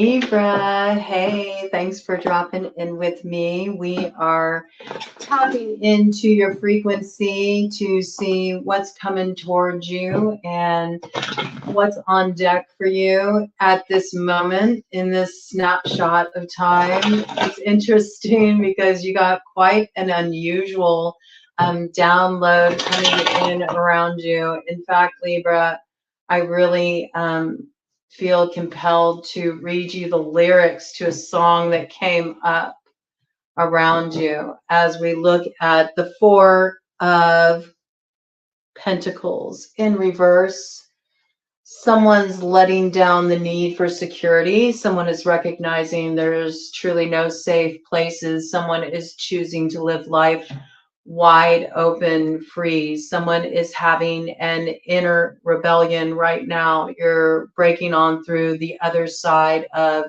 Libra, hey, thanks for dropping in with me. We are tapping into your frequency to see what's coming towards you and what's on deck for you at this moment in this snapshot of time. It's interesting because you got quite an unusual download coming in around you. In fact, Libra, I really feel compelled to read you the lyrics to a song that came up around you as we look at the Four of Pentacles in reverse. Someone's letting down the need for security. Someone is recognizing there's truly no safe places. Someone is choosing to live life wide open, free. Someone is having an inner rebellion right now. You're breaking on through the other side of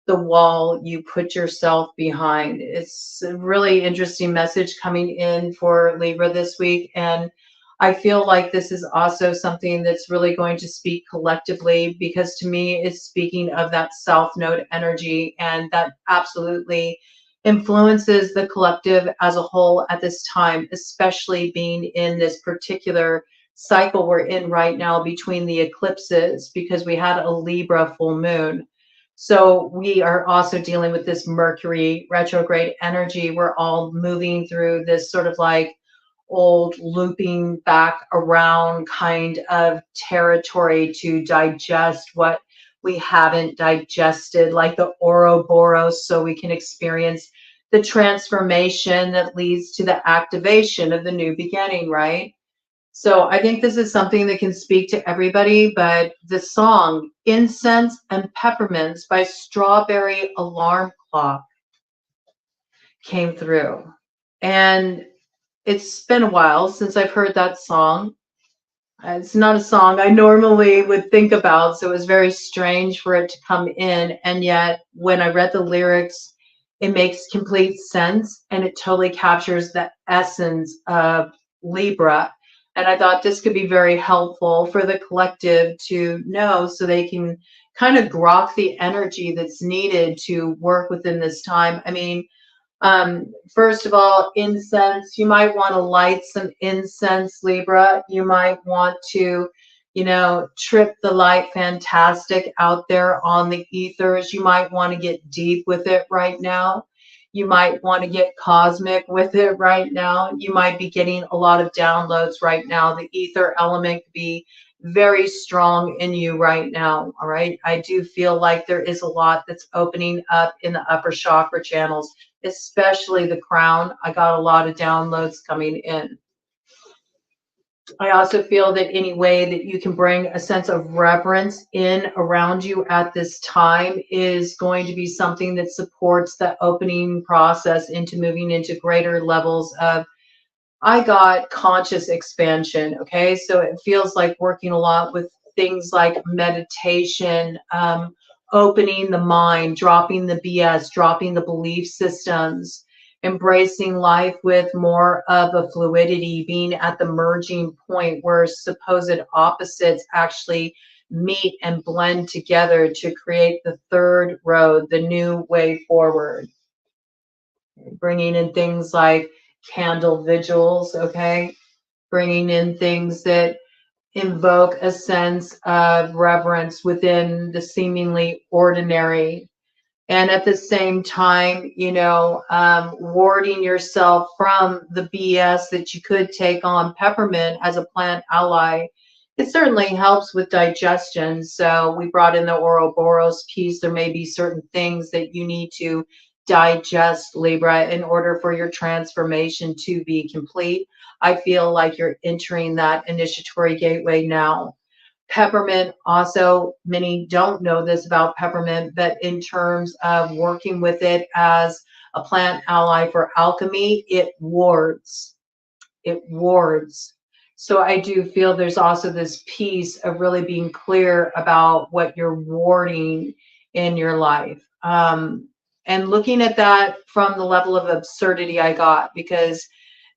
the wall you put yourself behind. It's a really interesting message coming in for Libra this week. And I feel like this is also something that's really going to speak collectively, because to me, it's speaking of that South Node energy, and that absolutely influences the collective as a whole at this time, especially being in this particular cycle we're in right now between the eclipses, because we had a Libra full moon. So we are also dealing with this Mercury retrograde energy. We're all moving through this sort of like old looping back around kind of territory to digest what we haven't digested, like the Ouroboros, so we can experience the transformation that leads to the activation of the new beginning, right? So I think this is something that can speak to everybody, but the song Incense and Peppermints by Strawberry Alarm Clock came through. And it's been a while since I've heard that song. It's not a song I normally would think about, so it was very strange for it to come in. And yet, when I read the lyrics, it makes complete sense, and it totally captures the essence of Libra. And I thought this could be very helpful for the collective to know, so they can kind of grok the energy that's needed to work within this time. I mean, first of all, incense, you might want to light some incense, Libra. You might want to, trip the light fantastic out there on the ethers. You might want to get deep with it right now. You might want to get cosmic with it right now. You might be getting a lot of downloads right now. The ether element could be very strong in you right now. All right. I do feel like there is a lot that's opening up in the upper chakra channels, especially the crown. I got a lot of downloads coming in. I also feel that any way that you can bring a sense of reverence in around you at this time is going to be something that supports the opening process into moving into greater levels of, I got conscious expansion. Okay. So it feels like working a lot with things like meditation, opening the mind, dropping the BS, dropping the belief systems, embracing life with more of a fluidity, being at the merging point where supposed opposites actually meet and blend together to create the third road, the new way forward. Bringing in things like candle vigils, okay? Bringing in things that invoke a sense of reverence within the seemingly ordinary. And at the same time, warding yourself from the BS that you could take on. Peppermint as a plant ally, it certainly helps with digestion. So we brought in the Ouroboros piece. There may be certain things that you need to digest, Libra, in order for your transformation to be complete. I feel like you're entering that initiatory gateway now. Peppermint also, many don't know this about peppermint, but in terms of working with it as a plant ally for alchemy, it wards. It wards. So I do feel there's also this piece of really being clear about what you're warding in your life. And looking at that from the level of absurdity I got, because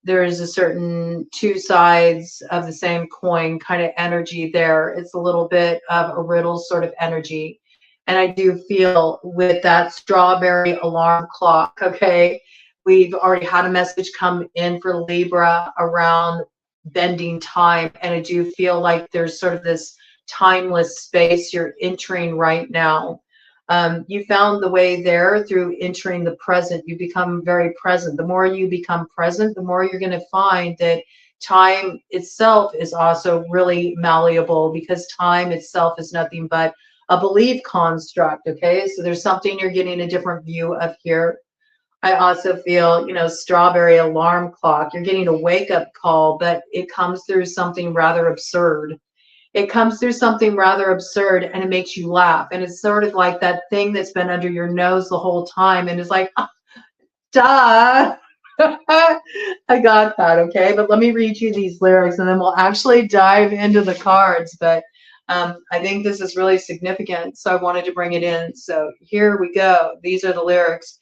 there is a certain two sides of the same coin kind of energy there. It's a little bit of a riddle sort of energy. And I do feel with that strawberry alarm clock, okay, we've already had a message come in for Libra around bending time. And I do feel like there's sort of this timeless space you're entering right now. You found the way there through entering the present. You become very present. The more you become present, the more you're going to find that time itself is also really malleable, because time itself is nothing but a belief construct. Okay, so there's something you're getting a different view of here. I also feel, you know, strawberry alarm clock. You're getting a wake up call, but it comes through something rather absurd. It comes through something rather absurd, and it makes you laugh. And it's sort of like that thing that's been under your nose the whole time, and it's like, ah, duh. I got that, okay? But let me read you these lyrics, and then we'll actually dive into the cards. But I think this is really significant, so I wanted to bring it in. So here we go. These are the lyrics.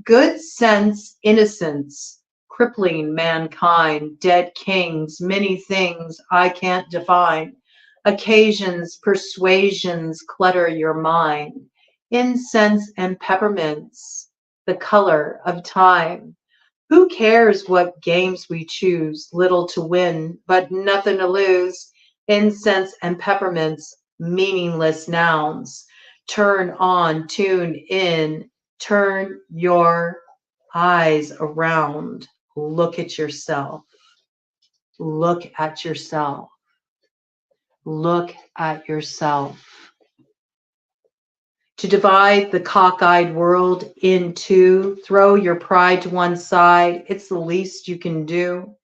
Good sense, innocence, crippling mankind, dead kings, many things I can't define. Occasions, persuasions clutter your mind. Incense and peppermints, the color of time. Who cares what games we choose? Little to win, but nothing to lose. Incense and peppermints, meaningless nouns. Turn on, tune in, turn your eyes around. Look at yourself. Look at yourself. Look at yourself. To divide the cockeyed world in two, throw your pride to one side, it's the least you can do.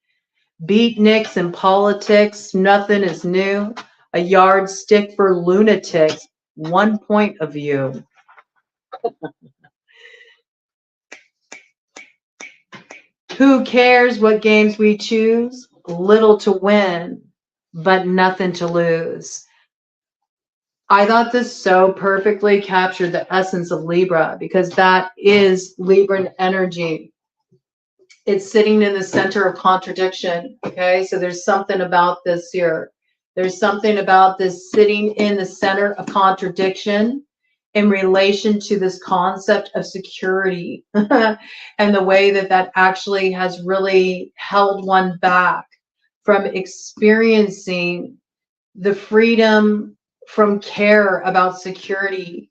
Beatniks and politics, nothing is new. A yardstick for lunatics, one point of view. Who cares what games we choose? Little to win, but nothing to lose. I thought this so perfectly captured the essence of Libra, because that is Libran energy. It's sitting in the center of contradiction. Okay, so there's something about this here. There's something about this sitting in the center of contradiction in relation to this concept of security and the way that that actually has really held one back from experiencing the freedom from care about security,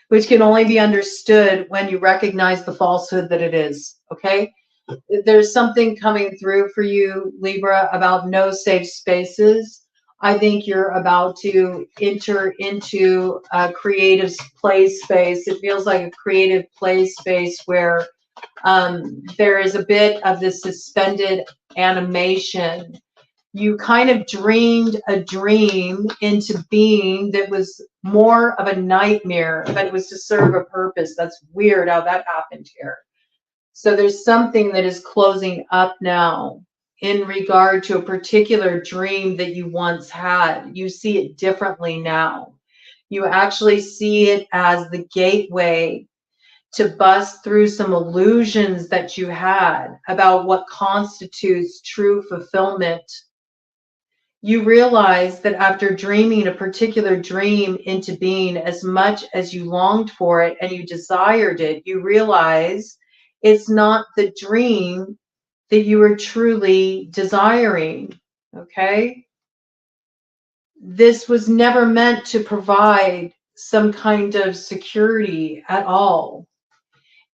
which can only be understood when you recognize the falsehood that it is. Okay, there's something coming through for you, Libra, about no safe spaces. I think you're about to enter into a creative play space. It feels like a creative play space where there is a bit of this suspended animation. You kind of dreamed a dream into being that was more of a nightmare, but it was to serve a purpose. That's weird how that happened here. So there's something that is closing up now in regard to a particular dream that you once had. You see it differently now. You actually see it as the gateway to bust through some illusions that you had about what constitutes true fulfillment. You realize that after dreaming a particular dream into being, as much as you longed for it and you desired it, you realize it's not the dream that you were truly desiring. Okay? This was never meant to provide some kind of security at all.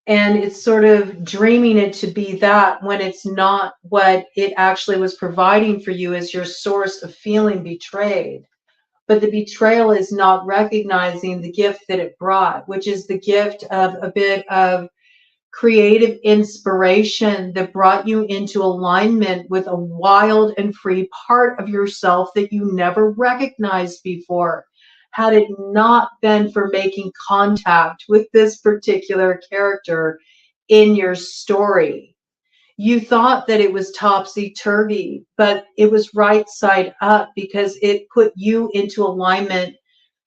And it's sort of dreaming it to be that when it's not what it actually was providing for you as your source of feeling betrayed. But the betrayal is not recognizing the gift that it brought, which is the gift of a bit of creative inspiration that brought you into alignment with a wild and free part of yourself that you never recognized before. Had it not been for making contact with this particular character in your story, you thought that it was topsy-turvy, but it was right side up, because it put you into alignment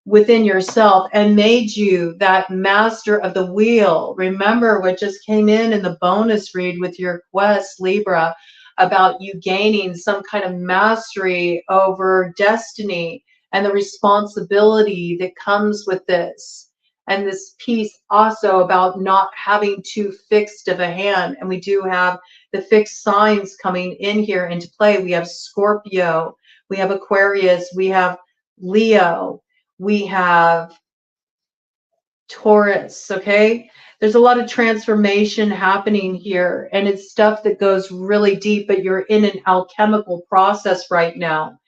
within yourself and made you that master of the wheel. Remember what just came in the bonus read with your quest, Libra, about you gaining some kind of mastery over destiny and the responsibility that comes with this. And this piece also about not having too fixed of a hand. And we do have the fixed signs coming in here into play. We have Scorpio, we have Aquarius, we have Leo, we have Taurus, okay? There's a lot of transformation happening here, and it's stuff that goes really deep, but you're in an alchemical process right now.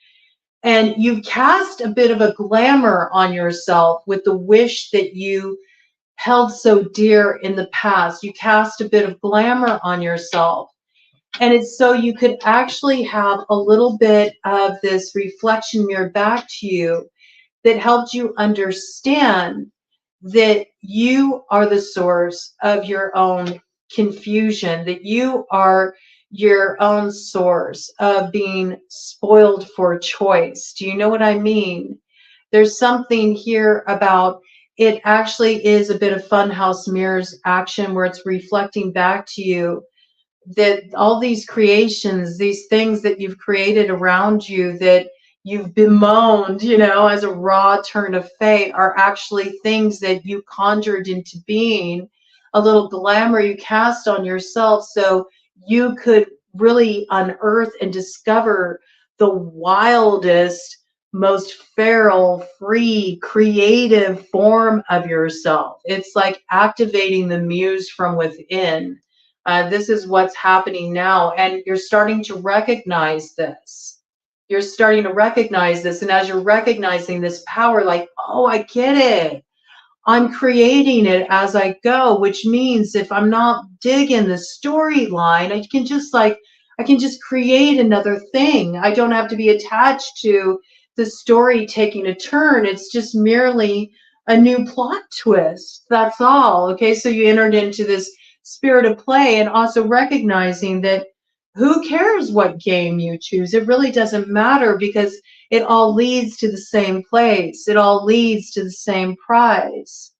And you've cast a bit of a glamour on yourself with the wish that you held so dear in the past. You cast a bit of glamour on yourself. And it's so you could actually have a little bit of this reflection mirrored back to you that helped you understand that you are the source of your own confusion, that you are your own source of being spoiled for choice. Do you know what I mean? There's something here about it actually is a bit of funhouse mirrors action where it's reflecting back to you that all these creations, these things that you've created around you that you've bemoaned, you know, as a raw turn of fate are actually things that you conjured into being, a little glamour you cast on yourself so you could really unearth and discover the wildest, most feral, free, creative form of yourself. It's like activating the muse from within. This is what's happening now, and you're starting to recognize this. You're starting to recognize this, and as you're recognizing this power, like, oh, I get it. I'm creating it as I go, which means if I'm not digging the storyline, I can just create another thing. I don't have to be attached to the story taking a turn. It's just merely a new plot twist. That's all. Okay, so you entered into this spirit of play, and also recognizing that who cares what game you choose? It really doesn't matter because it all leads to the same place. It all leads to the same prize.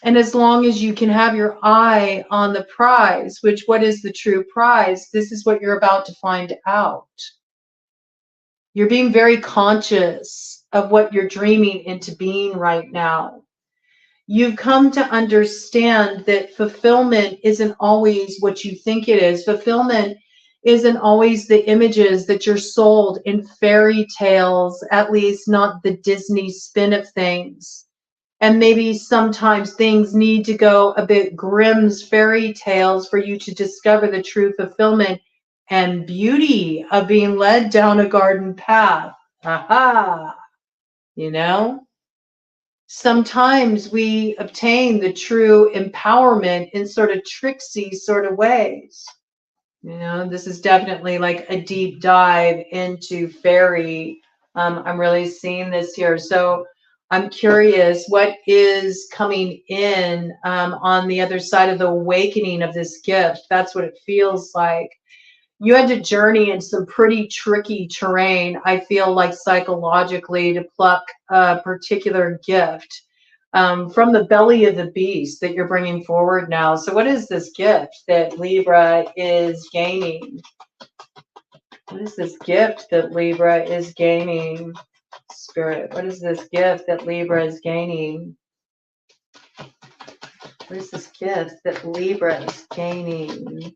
And as long as you can have your eye on the prize, which what is the true prize? This is what you're about to find out. You're being very conscious of what you're dreaming into being right now. You've come to understand that fulfillment isn't always what you think it is. Fulfillment isn't always the images that you're sold in fairy tales, at least not the Disney spin of things. And maybe sometimes things need to go a bit Grimm's fairy tales for you to discover the true fulfillment and beauty of being led down a garden path. Aha! You know? Sometimes we obtain the true empowerment in sort of tricksy sort of ways. You know, this is definitely like a deep dive into fairy. I'm really seeing this here. So I'm curious what is coming in on the other side of the awakening of this gift. That's what it feels like. You had to journey in some pretty tricky terrain, I feel like psychologically, to pluck a particular gift from the belly of the beast that you're bringing forward now. So what is this gift that Libra is gaining? What is this gift that Libra is gaining? Spirit, what is this gift that Libra is gaining? What is this gift that Libra is gaining?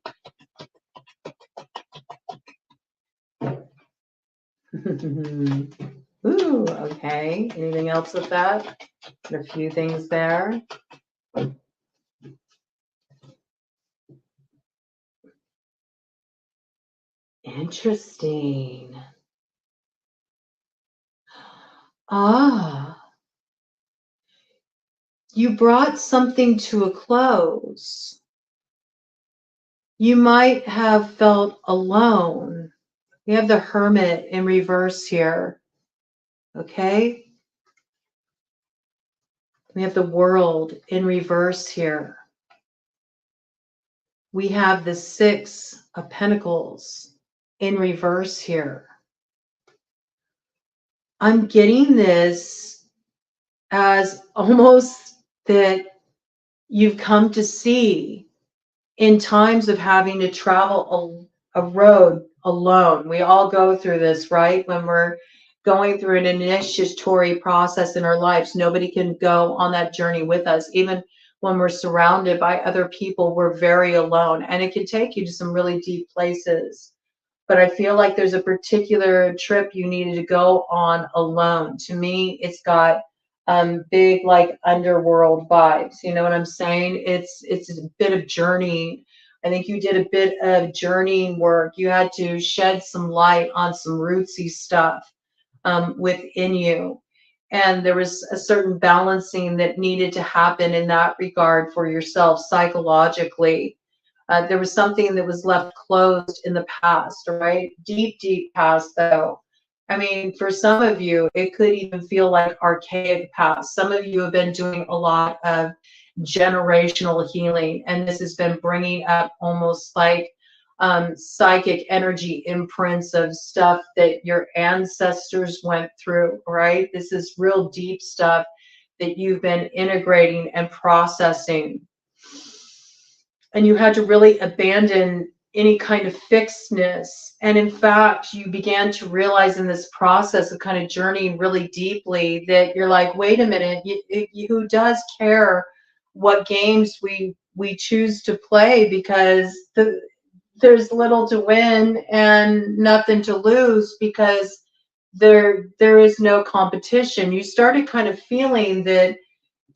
Ooh, okay. Anything else with that? A few things there. Interesting. Ah, you brought something to a close. You might have felt alone. We have the Hermit in reverse here. Okay? We have the World in reverse here. We have the Six of Pentacles in reverse here. I'm getting this as almost that you've come to see in times of having to travel a road alone. We all go through this, right? When we're going through an initiatory process in our lives. Nobody can go on that journey with us. Even when we're surrounded by other people, we're very alone, and it can take you to some really deep places. But I feel like there's a particular trip you needed to go on alone. To me, it's got big like underworld vibes. You know what I'm saying? It's a bit of journey. I think you did a bit of journeying work. You had to shed some light on some rootsy stuff within you. And there was a certain balancing that needed to happen in that regard for yourself psychologically. There was something that was left closed in the past, right? Deep, deep past, though. I mean, for some of you, it could even feel like archaic past. Some of you have been doing a lot of generational healing, and this has been bringing up almost like psychic energy imprints of stuff that your ancestors went through, right? This is real deep stuff that you've been integrating and processing. And you had to really abandon any kind of fixedness. And in fact, you began to realize in this process of kind of journeying really deeply that you're like, wait a minute, who does care what games we choose to play, because there's little to win and nothing to lose, because there is no competition. You started kind of feeling that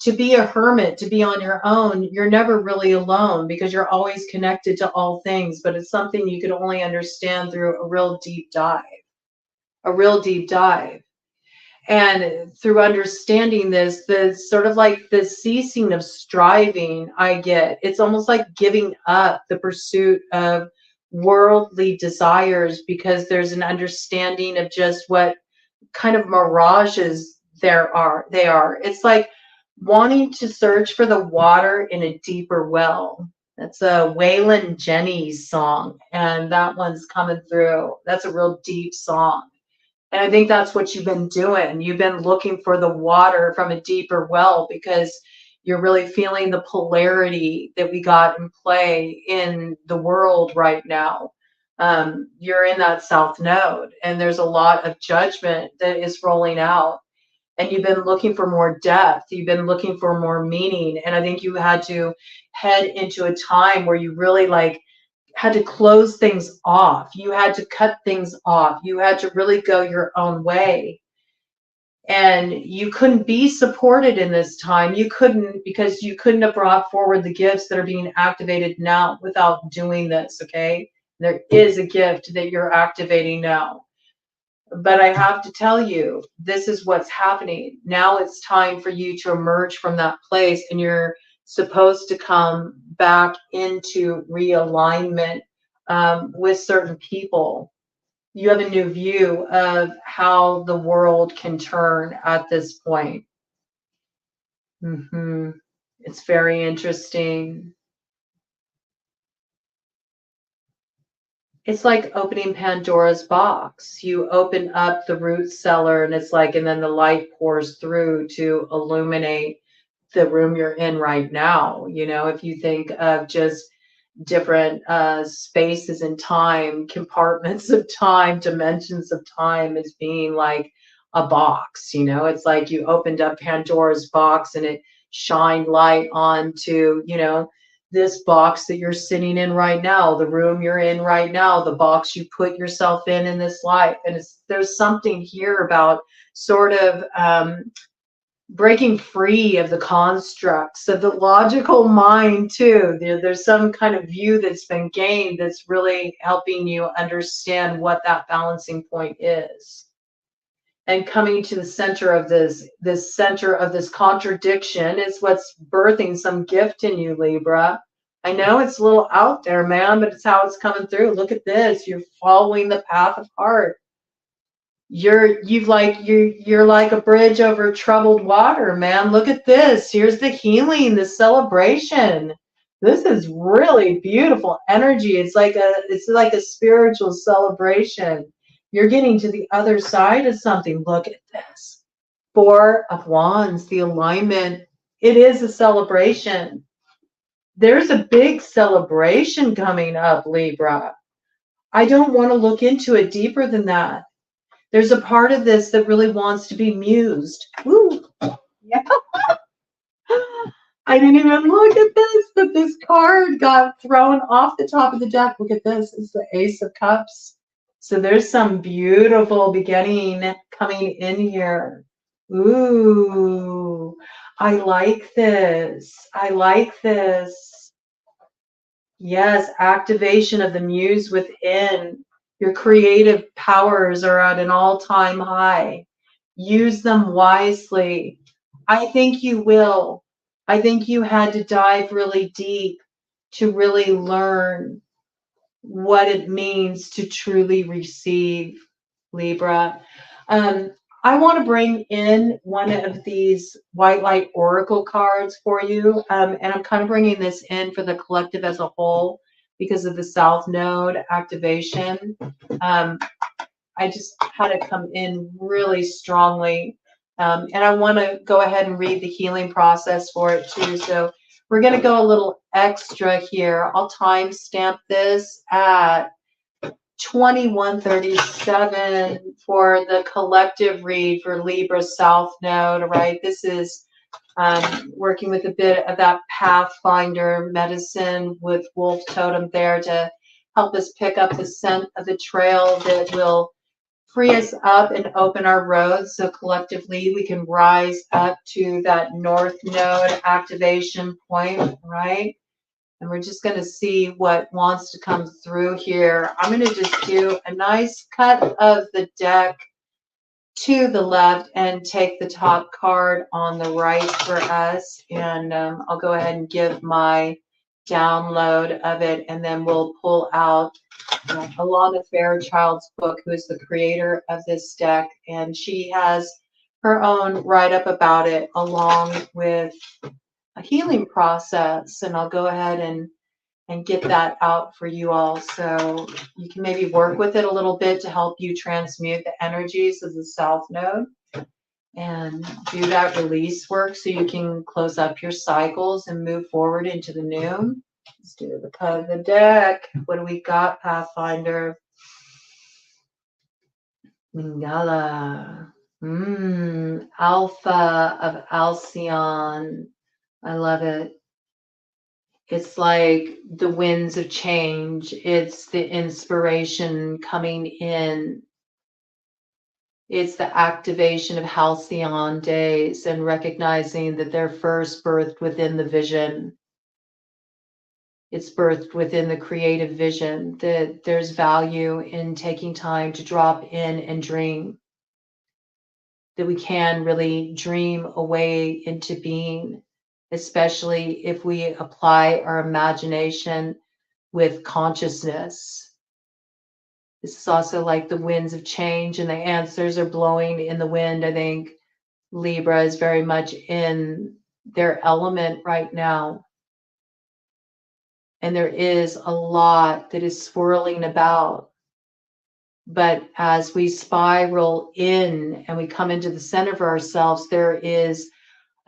to be a hermit, to be on your own, you're never really alone, because you're always connected to all things, but it's something you could only understand through a real deep dive. And through understanding this, the sort of like the ceasing of striving I get, it's almost like giving up the pursuit of worldly desires, because there's an understanding of just what kind of mirages they are. It's like wanting to search for the water in a deeper well. That's a Waylon Jennings song, and that one's coming through. That's a real deep song. And I think that's what you've been doing. You've been looking for the water from a deeper well, because you're really feeling the polarity that we got in play in the world right now. You're in that south node, and there's a lot of judgment that is rolling out. And you've been looking for more depth. You've been looking for more meaning. And I think you had to head into a time where you really like had to close things off. You had to cut things off. You had to really go your own way. And you couldn't be supported in this time. You couldn't, because you couldn't have brought forward the gifts that are being activated now without doing this, okay? There is a gift that you're activating now. But I have to tell you, this is what's happening. Now it's time for you to emerge from that place, and you're supposed to come back into realignment with certain people. You have a new view of how the world can turn at this point. It's very interesting. It's like opening Pandora's box. You open up the root cellar, and it's like, and then the light pours through to illuminate the room you're in right now. You know, if you think of just different spaces in time, compartments of time, dimensions of time as being like a box, you know, it's like you opened up Pandora's box and it shined light onto, you know, this box that you're sitting in right now, the room you're in right now, the box you put yourself in this life. And there's something here about sort of breaking free of the constructs of the logical mind too. There's some kind of view that's been gained that's really helping you understand what that balancing point is. And coming to the center of this center of this contradiction is what's birthing some gift in you, Libra. I know it's a little out there, man, but it's how it's coming through. Look at this. You're following the path of heart. You're like a bridge over troubled water, man. Look at this. Here's the healing, the celebration. This is really beautiful energy. It's like a spiritual celebration. You're getting to the other side of something. Look at this. Four of Wands, the alignment. It is a celebration. There's a big celebration coming up, Libra. I don't want to look into it deeper than that. There's a part of this that really wants to be mused. Woo! Yeah. I didn't even look at this, but this card got thrown off the top of the deck. Look at this. It's the Ace of Cups. So there's some beautiful beginning coming in here. Ooh, I like this. I like this. Yes, activation of the muse within. Your creative powers are at an all-time high. Use them wisely. I think you will. I think you had to dive really deep to really learn what it means to truly receive, Libra. I want to bring in one of these white light oracle cards for you, and I'm kind of bringing this in for the collective as a whole because of the South Node activation. I just had it come in really strongly, and I want to go ahead and read the healing process for it too. So we're going to go a little extra here. I'll timestamp this at 2137 for the collective read for Libra South Node, right? This is working with a bit of that Pathfinder medicine with Wolf Totem there to help us pick up the scent of the trail that will free us up and open our roads so collectively we can rise up to that North Node activation point, right? And we're just going to see what wants to come through here. I'm going to just do a nice cut of the deck to the left and take the top card on the right for us. And I'll go ahead and give my download of it, and then we'll pull out Alana Fairchild's book, who is the creator of this deck, and she has her own write-up about it along with a healing process, and I'll go ahead and get that out for you all so you can maybe work with it a little bit to help you transmute the energies of the South Node and do that release work so you can close up your cycles and move forward into the new. Let's do the cut of the deck. What do we got, Pathfinder? Mingala. Alpha of Alcyon. I love it. It's like the winds of change. It's the inspiration coming in. It's the activation of halcyon days and recognizing that they're first birthed within the vision. It's birthed within the creative vision, that there's value in taking time to drop in and dream, that we can really dream a way into being, especially if we apply our imagination with consciousness. This is also like the winds of change, and the answers are blowing in the wind. I think Libra is very much in their element right now. And there is a lot that is swirling about. But as we spiral in and we come into the center of ourselves, there is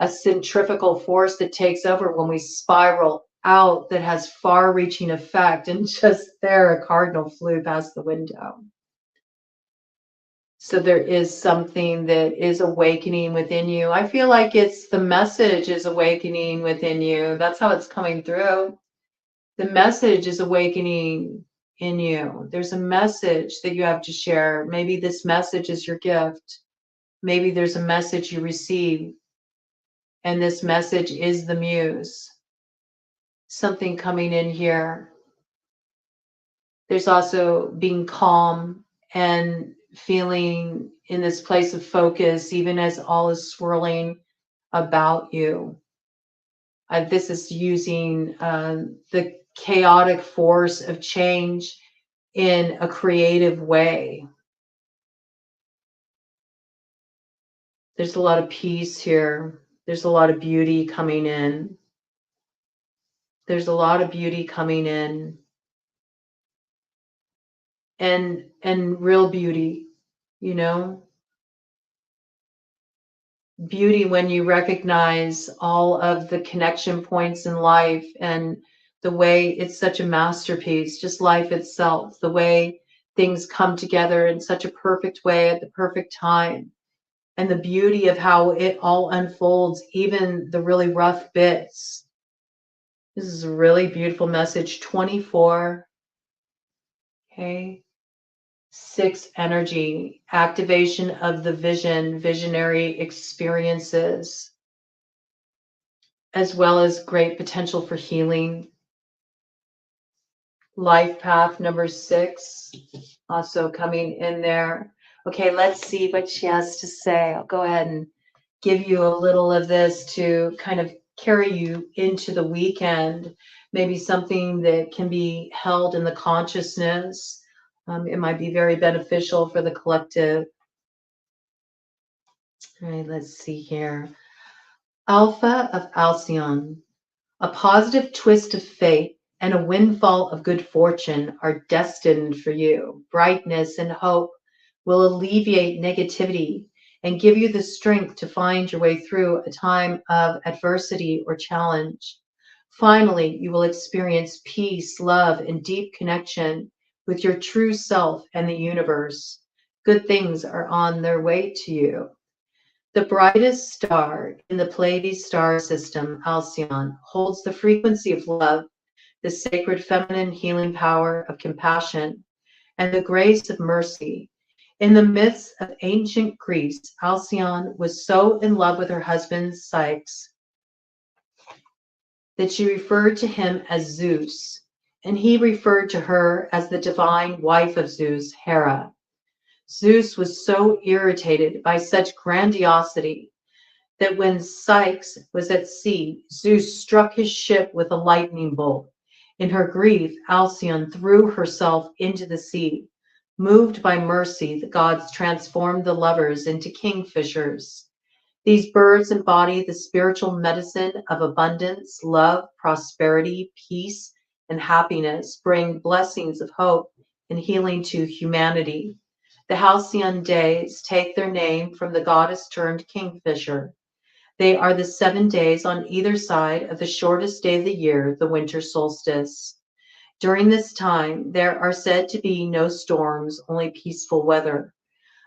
a centrifugal force that takes over when we spiral out that has far-reaching effect. And just there, a cardinal flew past the window. So there is something that is awakening within you. I feel like it's the message is awakening within you. That's how it's coming through. The message is awakening in you. There's a message that you have to share. Maybe this message is your gift. Maybe there's a message you receive, and this message is the muse. Something coming in here. There's also being calm and feeling in this place of focus, even as all is swirling about you. This is using the chaotic force of change in a creative way. There's a lot of peace here. There's a lot of beauty coming in. There's a lot of beauty coming in. And real beauty, you know? Beauty when you recognize all of the connection points in life and the way it's such a masterpiece, just life itself, the way things come together in such a perfect way at the perfect time. And the beauty of how it all unfolds, even the really rough bits. This is a really beautiful message. 24. Okay. 6 energy, activation of the vision, visionary experiences, as well as great potential for healing. Life path number 6, also coming in there. Okay, let's see what she has to say. I'll go ahead and give you a little of this to kind of carry you into the weekend. Maybe something that can be held in the consciousness. It might be very beneficial for the collective. All right, let's see here. Alpha of Alcyon. A positive twist of fate and a windfall of good fortune are destined for you. Brightness and hope will alleviate negativity and give you the strength to find your way through a time of adversity or challenge. Finally, you will experience peace, love, and deep connection with your true self and the universe. Good things are on their way to you. The brightest star in the Pleiades star system, Alcyon, holds the frequency of love, the sacred feminine healing power of compassion, and the grace of mercy. In the myths of ancient Greece, Alcyon was so in love with her husband Ceyx that she referred to him as Zeus, and he referred to her as the divine wife of Zeus, Hera. Zeus was so irritated by such grandiosity that when Ceyx was at sea, Zeus struck his ship with a lightning bolt. In her grief, Alcyon threw herself into the sea. Moved by mercy, the gods transformed the lovers into kingfishers. These birds embody the spiritual medicine of abundance, love, prosperity, peace, and happiness, bring blessings of hope and healing to humanity. The halcyon days take their name from the goddess turned kingfisher. They are the 7 days on either side of the shortest day of the year, the winter solstice. During this time, there are said to be no storms, only peaceful weather.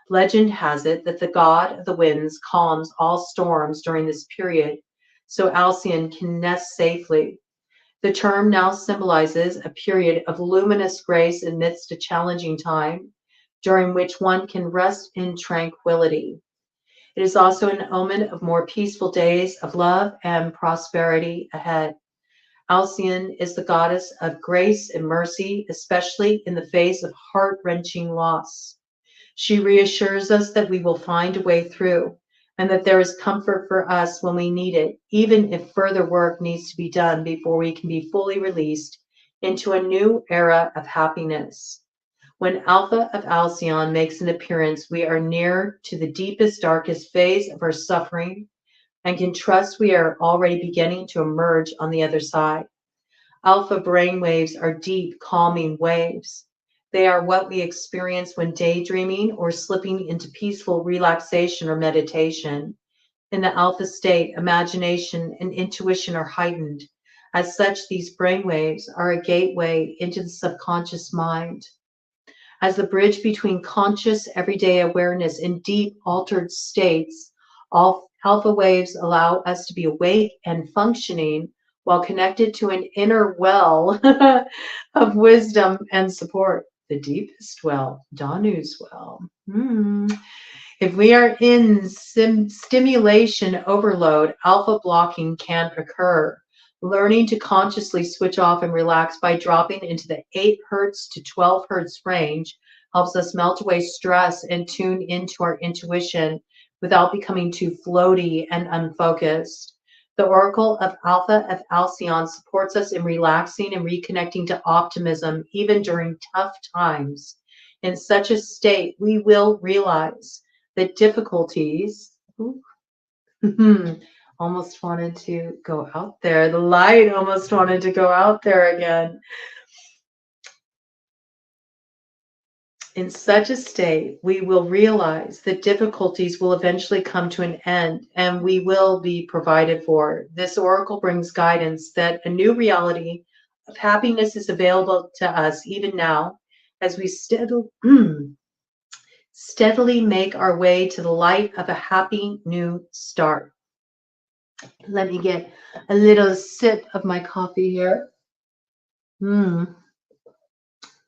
Legend has it that the god of the winds calms all storms during this period, so Alcyon can nest safely. The term now symbolizes a period of luminous grace amidst a challenging time, during which one can rest in tranquility. It is also an omen of more peaceful days of love and prosperity ahead. Alcyon is the goddess of grace and mercy, especially in the face of heart-wrenching loss. She reassures us that we will find a way through and that there is comfort for us when we need it, even if further work needs to be done before we can be fully released into a new era of happiness. When Alpha of Alcyon makes an appearance, we are near to the deepest, darkest phase of our suffering and can trust we are already beginning to emerge on the other side. Alpha brainwaves are deep, calming waves. They are what we experience when daydreaming or slipping into peaceful relaxation or meditation. In the alpha state, imagination and intuition are heightened. As such, these brainwaves are a gateway into the subconscious mind. As the bridge between conscious everyday awareness and deep altered states, all alpha waves allow us to be awake and functioning while connected to an inner well of wisdom and support, the deepest well, Danu's well. If we are in stimulation overload, alpha blocking can occur. Learning to consciously switch off and relax by dropping into the 8 hertz to 12 hertz range helps us melt away stress and tune into our intuition without becoming too floaty and unfocused. The Oracle of Alpha of Alcyon supports us in relaxing and reconnecting to optimism even during tough times. In such a state, we will realize that difficulties almost wanted to go out there. The light almost wanted to go out there again. In such a state, we will realize that difficulties will eventually come to an end and we will be provided for. This oracle brings guidance that a new reality of happiness is available to us even now, as we steadily make our way to the light of a happy new start. Let me get a little sip of my coffee here.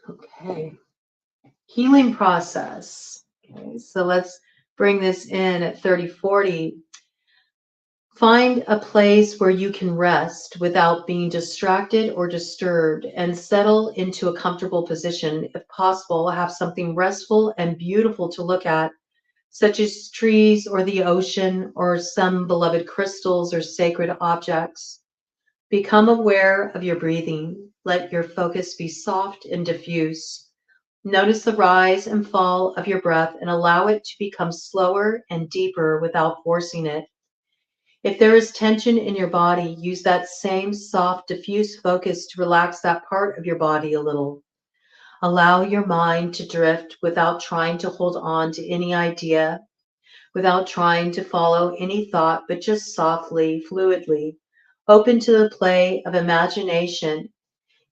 Okay. Healing process. Okay, so let's bring this in at 3040. Find a place where you can rest without being distracted or disturbed and settle into a comfortable position. If possible, have something restful and beautiful to look at, such as trees or the ocean or some beloved crystals or sacred objects. Become aware of your breathing. Let your focus be soft and diffuse. Notice the rise and fall of your breath and allow it to become slower and deeper without forcing it. If there is tension in your body, use that same soft, diffuse focus to relax that part of your body a little. Allow your mind to drift without trying to hold on to any idea, without trying to follow any thought, but just softly, fluidly, open to the play of imagination.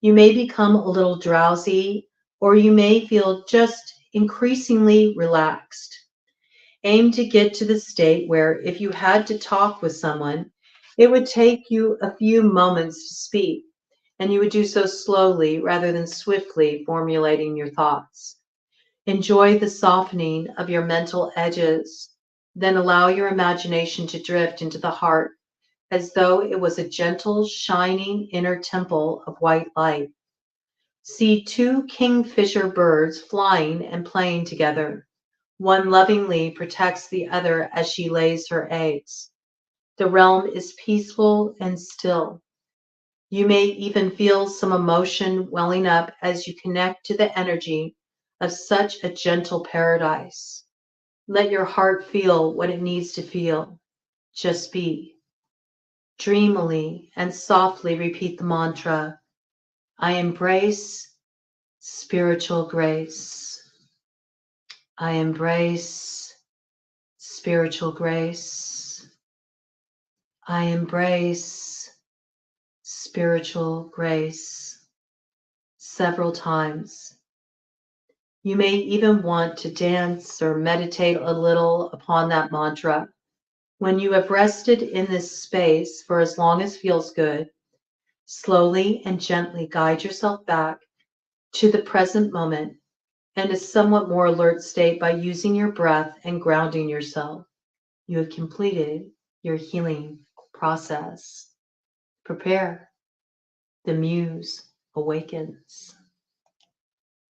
You may become a little drowsy, or you may feel just increasingly relaxed. Aim to get to the state where if you had to talk with someone, it would take you a few moments to speak, and you would do so slowly rather than swiftly formulating your thoughts. Enjoy the softening of your mental edges, then allow your imagination to drift into the heart as though it was a gentle, shining inner temple of white light. See two kingfisher birds flying and playing together. One lovingly protects the other as she lays her eggs. The realm is peaceful and still. You may even feel some emotion welling up as you connect to the energy of such a gentle paradise. Let your heart feel what it needs to feel. Just be. Dreamily and softly repeat the mantra, I embrace spiritual grace. I embrace spiritual grace. I embrace spiritual grace several times. You may even want to dance or meditate a little upon that mantra. When you have rested in this space for as long as feels good, slowly and gently guide yourself back to the present moment and a somewhat more alert state by using your breath and grounding yourself. You have completed your healing process. Prepare. The Muse awakens.